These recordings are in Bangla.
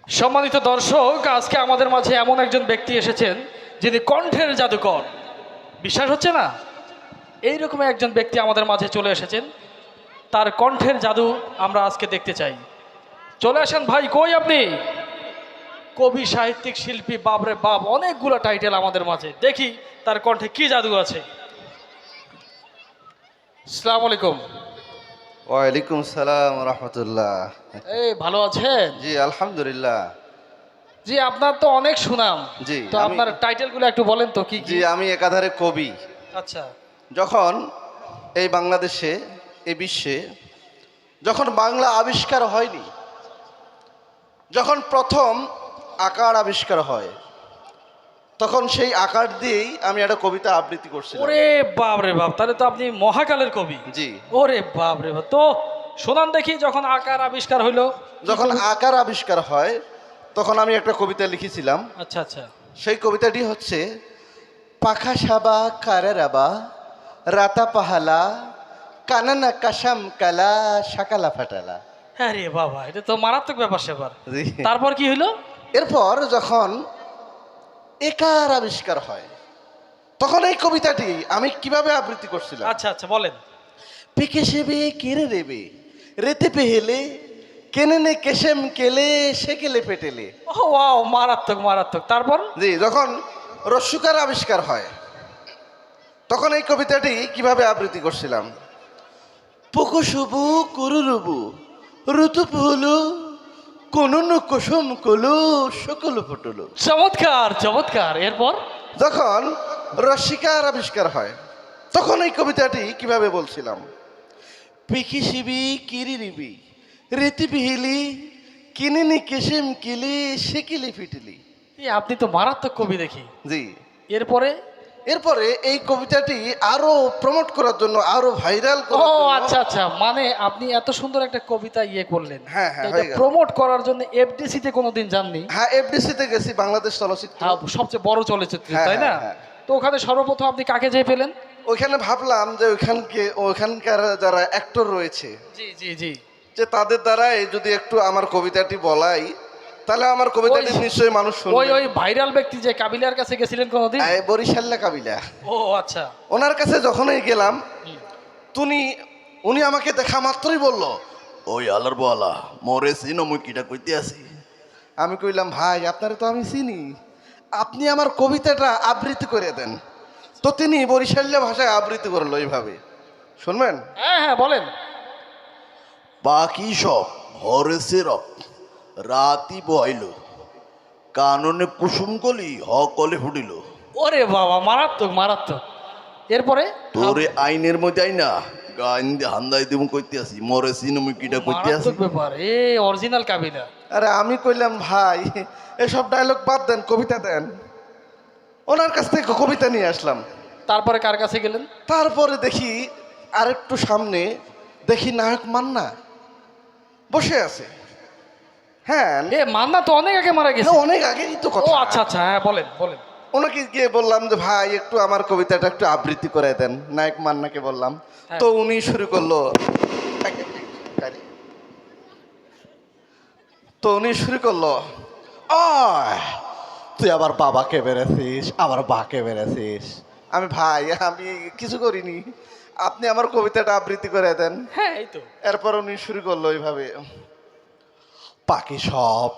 সম্মানিত দর্শক, আজকে আমাদের মাঝে এমন একজন ব্যক্তি এসেছেন যিনি কণ্ঠের জাদুকর। বিশ্বাস হচ্ছে না? এইরকম একজন ব্যক্তি আমাদের মাঝে চলে এসেছেন, তার কণ্ঠের জাদু আমরা আজকে দেখতে চাই। চলে আসেন ভাই। কই আপনি? কবি, সাহিত্যিক, শিল্পী, বাবরে বাপ, অনেকগুলো টাইটেল আমাদের মাঝে। দেখি তার কণ্ঠে কি জাদু আছে। আসসালামু আলাইকুম। ওয়ালাইকুম সালাম রহমতুল্লাহ। এই ভালো আছেন? জি আলহামদুলিল্লাহ। জি, আপনার তো অনেক সুনাম। জি, তো আপনার টাইটেলগুলো একটু বলেন তো কি জি কি? আমি একাধারে কবি। আচ্ছা। যখন এই বাংলাদেশে, এই বিশ্বে যখন বাংলা আবিষ্কার হয়নি, যখন প্রথম আকার আবিষ্কার হয়, তখন সেই আকার দিয়েই আমি একটা কবিতা আবৃত্তি করছিলাম। ওরে বাপ রে বাপ, তাহলে তো আপনি মহাকালের কবি। জি। ওরে বাপ রে বাপ, তো শোনান দেখি যখন আকার আবিষ্কার হইলো। যখন আকার আবিষ্কার হয়, তখন আমি একটা কবিতা লিখেছিলাম। আচ্ছা আচ্ছা। সেই কবিতাটি হচ্ছে: পাখা সাবা কারারাবা রাতা পাহালা কানানা কাসাম কালা শাকালা ফাটালা। হ্যাঁ রে বাবা, এটা তো মারাত্মক ব্যাপার স্যাপার। জি। তারপর কি হইলো? এরপর যখন একার আবিষ্কার হয়, তখন এই কবিতাটি আমি কিভাবে আবৃত্তি করছিলাম। আচ্ছা আচ্ছা, বলেন। পিকে সেবে কেড়ে রেবে রেতে পেহেলে কেনে নে কেশেম কেলে সেকেলে পেটেলে। ও ওয়াও, মারাত্মক মারাত্মক। তারপর? জি, যখন রস্যকার আবিষ্কার হয়, তখন এই কবিতাটি কিভাবে আবৃত্তি করছিলাম। পুকু শুবু কুরুরুবু ঋতু পুহলু কোনুনু কুসুম কুলু সকলু ফুটুলু। চমৎকার চমৎকার। এরপর? যখন রসিকার আবিষ্কার হয়, তখন এই কবিতাটি কিভাবে বলছিলাম। পিকি শিবি কিরি রিবি রীতি বিহিলি কিনিনি কিসিম কিলি শিকিলি ফিটিলি। এই আপনি তো মারাত্মক কবি দেখি। জি। এরপরে? এরপরে এই কবিতাটি আরো প্রমোট করার জন্য, আরো ভাইরাল ও করার জন্য। আচ্ছা আচ্ছা, মানে আপনি এত সুন্দর একটা কবিতা করলেন। হ্যাঁ, হ্যাঁ, এটা হয়ে গেল। প্রমোট করার জন্য এফডিসি তে কোনোদিন যাননি? হ্যাঁ, এফডিসি তে গেছি, বাংলাদেশ চলচ্চিত্র। হ্যাঁ, সবচেয়ে বড় চলচ্চিত্র, হ্যাঁ, তাই না? হ্যাঁ, হ্যাঁ। তো ওখানে সর্বপ্রথম আপনি কাকে যেয়ে পেলেন? ওইখানে ভাবলাম যে ওইখানকার যারা অ্যাক্টর রয়েছে, জি জি জি। যে তাদের দ্বারাই যদি একটু আমার কবিতাটি বলাই, তাহলে আমার কবিতাটি নিশ্চয়ই মানুষ ওই শুনবে। ওই ভাইরাল ব্যক্তি যে কাবিলার কাছে গেছিলেন কোনোদিন? এই বরিশাল্লা কাবিলা, ও আচ্ছা। ওনার কাছে যখনই গেলাম, হুম। উনি আমাকে দেখা মাত্রই বলল, ওই আলার বলা মরে চিনো মুই কিটা কইতে আছি। আমি কইলাম, ভাই আপনারে তো আমি চিনি, আপনি আমার কবিতাটা আবৃত্তি করে দেন। তো তিনি বরিশাল্লা ভাষায় আবৃত্তি করলো এইভাবে, শুনবেন? হ্যাঁ হ্যাঁ, বলেন। বাকি সব হরেছে রব রাতি বইল কাননে কুসুম কলি হকলে ফুটিল। ওরে বাবা, মারাত্মক মারাত্মক। এরপরে? তোরে আইনের মধ্যে আইনা গাইন দিয়ে হান্দাই দিব কইতে আসি, মরে সিনেমা কিটা কইতে আসি। মারাত্মক ব্যাপার, এ অরিজিনাল কাবিলা। আরে আমি কইলাম, ভাই এসব ডায়লগ বাদ দেন, কবিতা দেন। ওনার কাছ থেকে কবিতা নিয়ে আসলাম। তারপরে কার কাছে গেলেন? তারপরে দেখি আরেকটু সামনে দেখি নায়ক মান্না বসে আছে। হ্যাঁ, এ মান্না তো অনেক আগে মারা গেছে। অনেক আগেই তো ও কথা। আচ্ছা আচ্ছা, হ্যাঁ বলেন বলেন। ওনাকে গিয়ে বললাম যে, ভাই একটু আমার কবিতাটা একটু আবৃত্তি করে দেন। নায়ক মান্নাকে বললাম। হ্যাঁ। তো উনি শুরু করলো, "অয়, তুই আবার বাবাকে বেড়েছিস, আবার বাকে বেড়েছিস।" আমি, ভাই আমি কিছু করিনি, আপনি আমার কবিতাটা আবৃত্তি করে দেন। হ্যাঁ, এই তো। এরপর উনি শুরু করলো এইভাবে: পাখি সব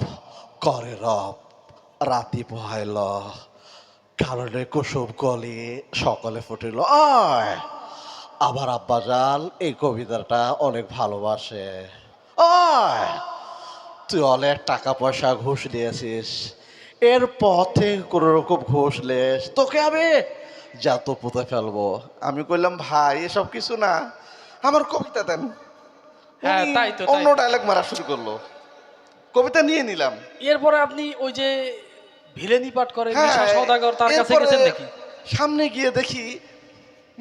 করে রব রাতি পোহাইল কারণে কুসুম কলি সকলে ফুটিল। আয়, আবার আব্বা জান এই কবিতাটা অনেক ভালোবাসে। আয়, তুই অনেক টাকা পয়সা ঘুষ দিয়েছিস, এর পথে কোন রকম ঘুষ লেস, তোকে আমি যত পুঁতে ফেলবো। আমি কইলাম, ভাই এসব কিছু না, আমার কবিতা দেন। হ্যাঁ, উনি তাই তো, তাই অন্য তো। ডায়লগ মারা শুরু করলো, কবিতা নিয়ে নিলাম। এরপরে আপনি ওই যে ভিলেনি পাঠ করে হ্যাঁ, মিশা সওদাগর, তার কাছে এরপরে গেছেন নাকি? সামনে গিয়ে দেখি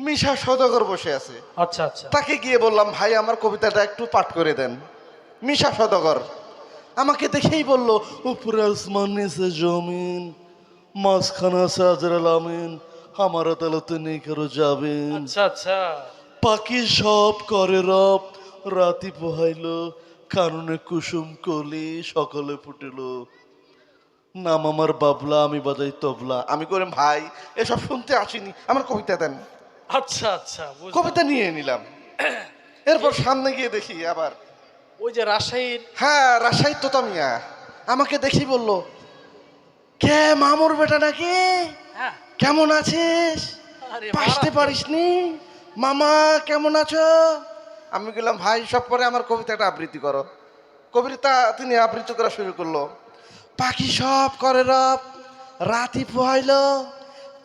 মিশা সওদাগর বসে আছে। আচ্ছা আচ্ছা। তাকে গিয়ে বললাম, ভাই আমার কবিতাটা একটু পাঠ করে দেন। মিশা সওদাগর আমাকে দেখেই বলল, উপরে আসমান নিচে জমিন মাঝখানে আছে আজরাল আমিন, আমার আদালতে নেই কারো যাবেন। আচ্ছা আচ্ছা। পাখি সব করে রব রাতি পোহাইল, কাননে কুসুম কলি, সকলে ফুটিল। নাম আমার বাবলা, আমি বাজাই তবলা। আমি কইলাম ভাই এসব শুনতে আসিনি, আমার কবিতা দেন। আচ্ছা আচ্ছা, বুঝলাম। কবিতা নিয়ে নিলাম। এরপর সামনে গিয়ে দেখি আবার, ওই যে রাজশাহীর, হ্যাঁ রাজশাহী তোতা মিয়া আমাকে দেখি বলল, কে মামুর বেটা নাকি, হ্যাঁ, কেমন আছিস, আরে পাসতে মারাত্মক। পারিসনি, মামা কেমন আছো? আমি বললাম ভাই সব পরে আমার কবিতাটা আবৃত্তি করো। কবিতা তিনি আবৃত্তি করা শুরু করলো। পাখি সব করে রব, রাতি পোহাইল,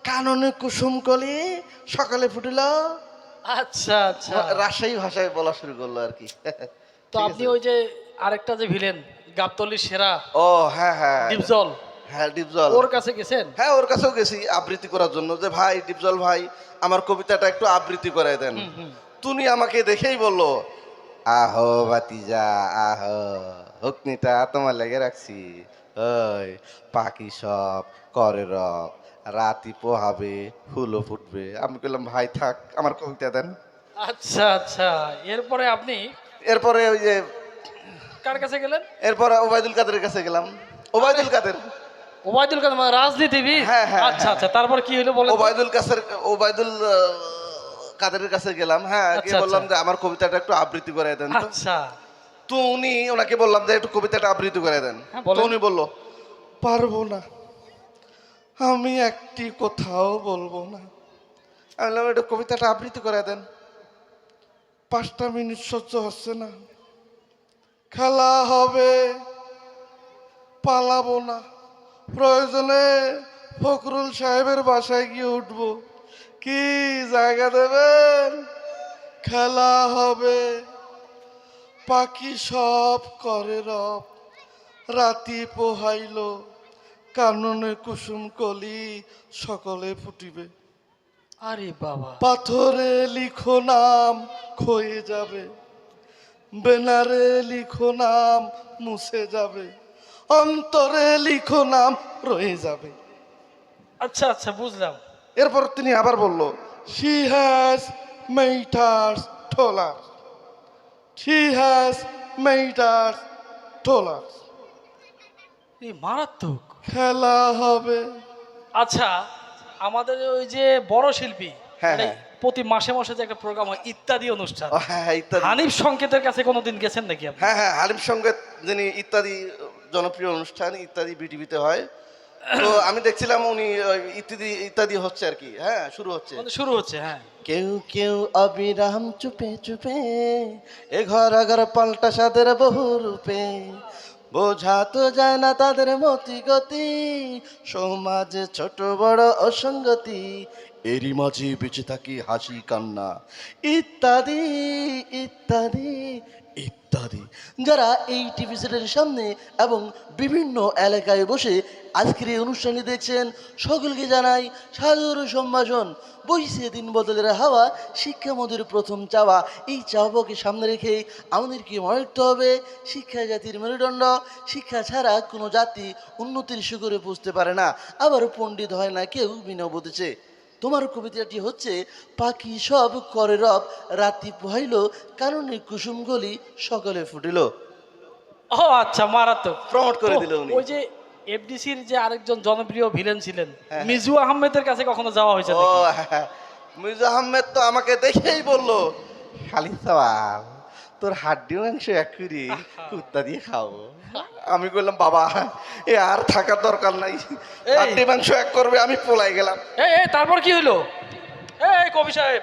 কাননে কুসুম কলি, সকালে ফুটিল। আচ্ছা আচ্ছা, রাজশাহী ভাষায় বলা শুরু করলো আর কি। তো ঠিক আপনি আছে? ওই যে আরেকটা যে ভিলেন, গাবতলির সেরা ও হ্যাঁ হ্যাঁ ডিপজল, হ্যাঁ ডিপজল, ওর কাছে গেছেন? হ্যাঁ ওর কাছেও গেছি আবৃত্তি করার জন্য, যে ভাই ডিপজল ভাই আমার কবিতাটা একটু আবৃত্তি করে দেন। তুমি আমাকে দেখেই বললো, আহো বাতিজা আহো, হুকনিটা তোমার লেগে রাখছি। ওই পাখি সব করে রব, রাতি পোহাবে, ফুলও ফুটবে। আমি বললাম ভাই থাক, আমার কবিতা দেন। আচ্ছা আচ্ছা, এরপরে আপনি এরপরে ওই যে, কার কাছে গেলেন? এরপরে ওবায়দুল কাদেরের কাছে গেলাম। ওবায়দুল কাদের, ওবায়দুল কাদের, মানে রাজনীতিবিদ? হ্যাঁ, হ্যাঁ, আচ্ছা হ্যাঁ। আচ্ছা, তারপর কি হলো বলেন তো? ওবায়দুল কাদেরের কাছে গেলাম। হ্যাঁ আচ্ছা, গিয়ে বললাম আচ্ছা। যে আমার কবিতাটা একটু আবৃত্তি করে দেন তো। আচ্ছা, তো উনি ওনাকে বললাম যে একটু কবিতাটা আবৃত্তি করে দেন। হ্যাঁ, তো বলেন। উনি বললো পারবো না, আমি একটি কোথাও বলবো না। আমি বললাম একটু কবিতাটা আবৃত্তি করে দেন। 5টা মিনিট সহ্য হচ্ছে না, খেলা হবে, পালাবো না, প্রয়োজনে ফখরুল সাহেবের বাসায় গিয়ে উঠবো। কি জায়গা দেবেন? খেলা হবে, পাখি সব করে রব, রাতি পোহাইল, কাননে কুসুম কলি, সকলে ফুটিবে। আরে বাবা, পাথরে লিখো নাম, ক্ষয়ে যাবে, বেনারে লিখো নাম, মুছে যাবে, অন্তরে লিখো নাম, রয়ে যাবে। আচ্ছা আচ্ছা, বুঝলাম। এরপর তিনি আবার বলল, she has made us taller, she has made us taller, এই মারাত্মক। খেলা হবে। আচ্ছা, আমাদের ওই যে বড় শিল্পী, হ্যাঁ, মানে হ্যাঁ। প্রতি মাসে মাসে যে একটা প্রোগ্রাম হয় ইত্যাদি অনুষ্ঠান, ও হ্যাঁ হ্যাঁ ইত্যাদি, হানিফ সংকেতের কাছে কোনোদিন গেছেন নাকি আপনি? হ্যাঁ হ্যাঁ হালিম সঙ্গীত যিনি ইত্যাদি জনপ্রিয় অনুষ্ঠান ইত্যাদি বিটিভিতে হয়। তো আমি দেখছিলাম উনি ওই ইত্যাদি ইত্যাদি হচ্ছে আর কি, হ্যাঁ শুরু হচ্ছে। মানে শুরু হচ্ছে, হ্যাঁ। কেউ কেউ অবিরাম চুপে চুপে, এ ঘর আগর পাল্টা সাদের বহু রূপে, বোঝা তো যায় না তাদের মতি গতি, সমাজে ছোট বড় অসঙ্গতি, এরই মাঝে বেঁচে থাকি হাসি কান্না, ইত্যাদি ইত্যাদি ইত্যাদি। যারা এই টিভি সেটের সামনে এবং বিভিন্ন এলাকায় বসে আজকের এই অনুষ্ঠানটি দেখছেন, সকলকে জানাই সাদর সম্ভাষণ। বইছে দিন বদলের হাওয়া, শিক্ষা মধুর প্রথম চাওয়া। এই চাওয়াকে সামনে রেখে আমাদেরকে মনে রাখতে হবে, শিক্ষা জাতির মেরুদণ্ড, শিক্ষা ছাড়া কোনো জাতি উন্নতির শিখরে পৌঁছতে পারে না। আবার পণ্ডিত হয় না কেউ বিনা বুঝেছে। তোমার কবিতাটি হচ্ছে, পাখি সব করে রব, রাতি পোহাইল, কারণে কুসুম গলি, সকালে ফুটিল। ও আচ্ছা, মারাত্মক। প্রমোট করে তো দিল উনি। ওই যে এফডিসির যে আরেকজন জনপ্রিয় ভিলেন ছিলেন, হ্যাঁ। মিজু আহমেদের কাছে কখনো যাওয়া হয়েছে ও নাকি? হ্যাঁ, মির্জা আহমেদ তো আমাকে দেখেই বললো, খালি সওয়াল, তোর হাড্ডি মাংস এক করি কুত্তা দিয়ে খাবো। আমি বললাম বাবা এ আর থাকার দরকার নাই, এই। হাড্ডি মাংস এক করবে, আমি পলাই গেলাম। এই এই, তারপর কি হইলো? এই কবি সাহেব,